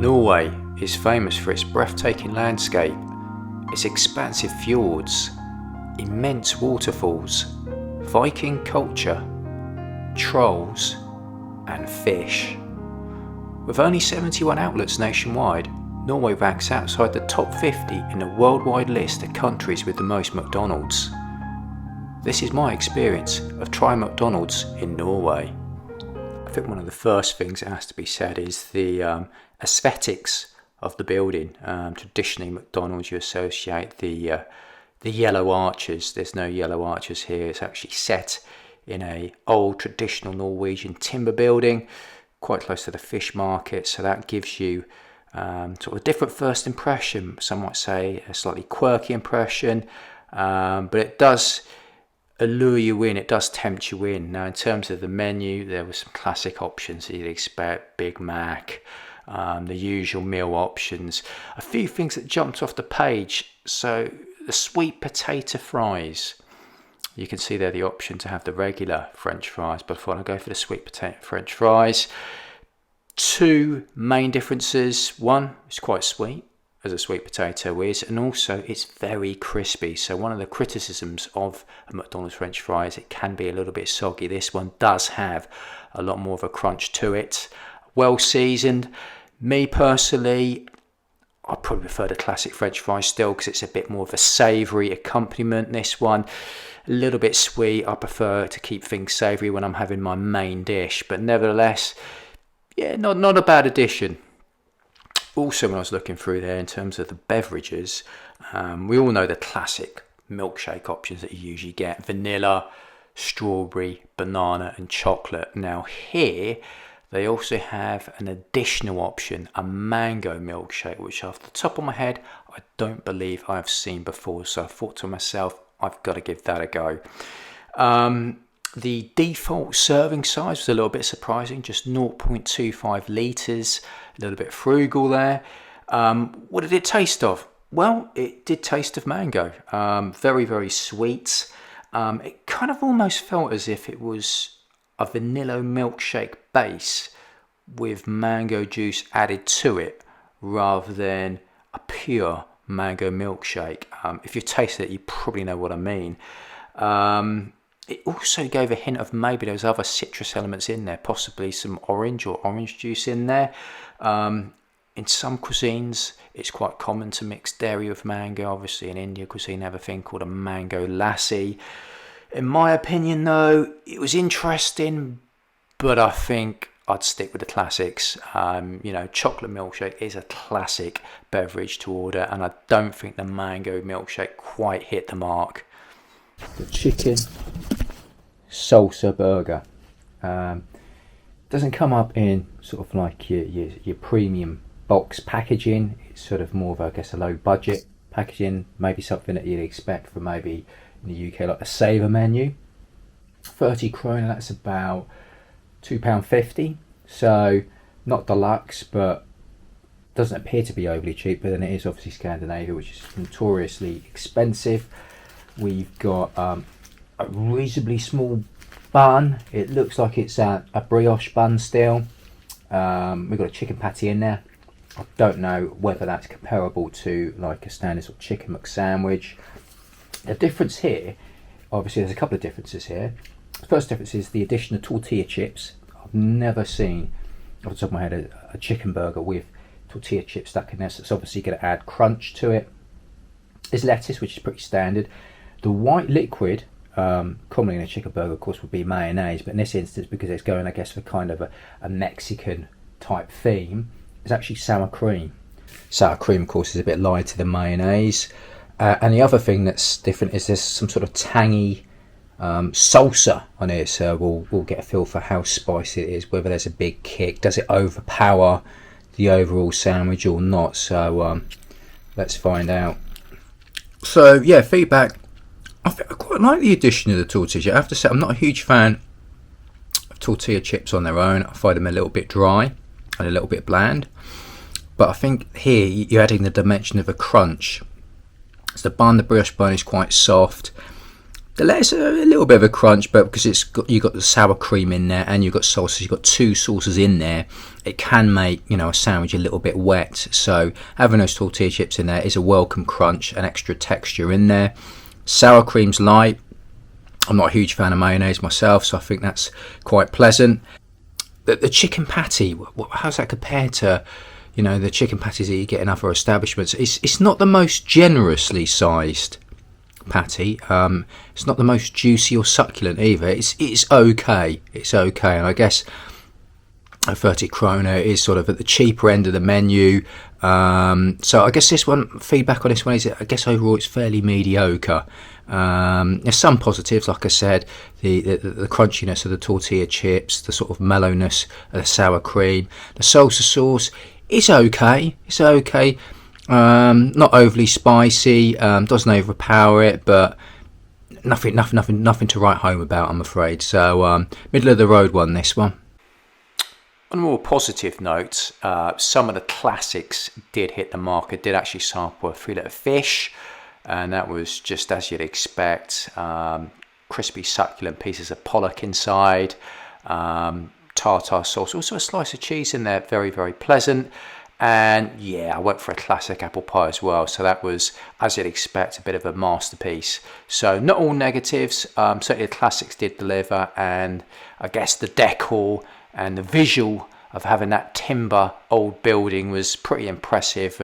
Norway is famous for its breathtaking landscape, its expansive fjords, immense waterfalls, Viking culture, trolls and fish. With only 71 outlets nationwide, Norway ranks outside the top 50 in a worldwide list of countries with the most McDonald's. This is my experience of trying McDonald's in Norway. I think one of the first things that has to be said is the aesthetics of the building. Traditionally, McDonald's, you associate the yellow arches. There's no yellow arches here. It's actually set in a old traditional Norwegian timber building, quite close to the fish market. So that gives you sort of a different first impression. Some might say a slightly quirky impression, but it does allure you in, it does tempt you in. Now, in terms of the menu, there were some classic options that you'd expect: Big Mac, the usual meal options. A few things that jumped off the page. So the sweet potato fries, you can see there the option to have the regular French fries, but I go for the sweet potato French fries. Two main differences: one, it's quite sweet, as a sweet potato is, and also it's very crispy. So one of the criticisms of a McDonald's French fries, it can be a little bit soggy. This one does have a lot more of a crunch to it. Well seasoned. Me personally, I probably prefer the classic French fries still, because it's a bit more of a savoury accompaniment. This one, a little bit sweet. I prefer to keep things savoury when I'm having my main dish, but nevertheless, yeah, not a bad addition. Also, when I was looking through there in terms of the beverages, we all know the classic milkshake options that you usually get: vanilla, strawberry, banana and chocolate. Now here they also have an additional option, a mango milkshake, which off the top of my head I don't believe I've seen before. So I thought to myself, I've got to give that a go. The default serving size was a little bit surprising, just 0.25 litres, a little bit frugal there. What did it taste of? Well, it did taste of mango. Very, very sweet. It kind of almost felt as if it was a vanilla milkshake base with mango juice added to it, rather than a pure mango milkshake. If you tasted it, you probably know what I mean. It also gave a hint of maybe there was other citrus elements in there, possibly some orange or orange juice in there. In some cuisines, it's quite common to mix dairy with mango. Obviously, in Indian cuisine, they have a thing called a mango lassi. In my opinion, though, it was interesting, but I think I'd stick with the classics. Chocolate milkshake is a classic beverage to order, and I don't think the mango milkshake quite hit the mark. The chicken Salsa burger doesn't come up in sort of like your premium box packaging. It's sort of more of, I guess, a low budget packaging, maybe something that you'd expect from maybe in the UK like a saver menu. 30 krona, that's about £2.50, so not deluxe, but doesn't appear to be overly cheap. But then it is obviously Scandinavia, which is notoriously expensive. We've got a reasonably small bun. It looks like it's a brioche bun still. We've got a chicken patty in there. I don't know whether that's comparable to like a standard sort of chicken McSandwich. The difference here, obviously there's a couple of differences here. The first difference is the addition of tortilla chips. I've never seen, off the top of my head, a chicken burger with tortilla chips stuck in there, so it's obviously going to add crunch to it. There's lettuce, which is pretty standard. The white liquid, commonly in a chicken burger, of course, would be mayonnaise, but in this instance, because it's going, I guess, for kind of a Mexican type theme, it's actually sour cream. Sour cream, of course, is a bit lighter than mayonnaise. And the other thing that's different is there's some sort of tangy salsa on it, so we'll get a feel for how spicy it is, whether there's a big kick, does it overpower the overall sandwich or not. So let's find out. So yeah, feedback. I quite like the addition of the tortilla. I have to say, I'm not a huge fan of tortilla chips on their own. I find them a little bit dry and a little bit bland. But I think here you're adding the dimension of a crunch. So the brioche bun is quite soft. The lettuce, a little bit of a crunch, but because you've got the sour cream in there and you've got salsa, you've got two sauces in there, it can make, a sandwich a little bit wet. So having those tortilla chips in there is a welcome crunch, an extra texture in there. Sour cream's light. I'm not a huge fan of mayonnaise myself, so I think that's quite pleasant. The chicken patty, how's that compared to, the chicken patties that you get in other establishments? It's not the most generously sized patty. It's not the most juicy or succulent either. It's okay. It's okay, and I guess a 30 krona is sort of at the cheaper end of the menu. So I guess feedback on this one is, I guess overall it's fairly mediocre. There's some positives, like I said, the crunchiness of the tortilla chips, the sort of mellowness of the sour cream, the salsa sauce. It's okay. Not overly spicy, doesn't overpower it, but nothing to write home about, I'm afraid. So middle of the road one, this one. On a more positive note, some of the classics did hit the mark. I did actually sample a fillet of fish, and that was just as you'd expect. Crispy, succulent pieces of pollock inside, tartar sauce, also a slice of cheese in there, very, very pleasant. And yeah, I went for a classic apple pie as well. So that was, as you'd expect, a bit of a masterpiece. So not all negatives. Certainly the classics did deliver. And I guess the decor and the visual of having that timber old building was pretty impressive.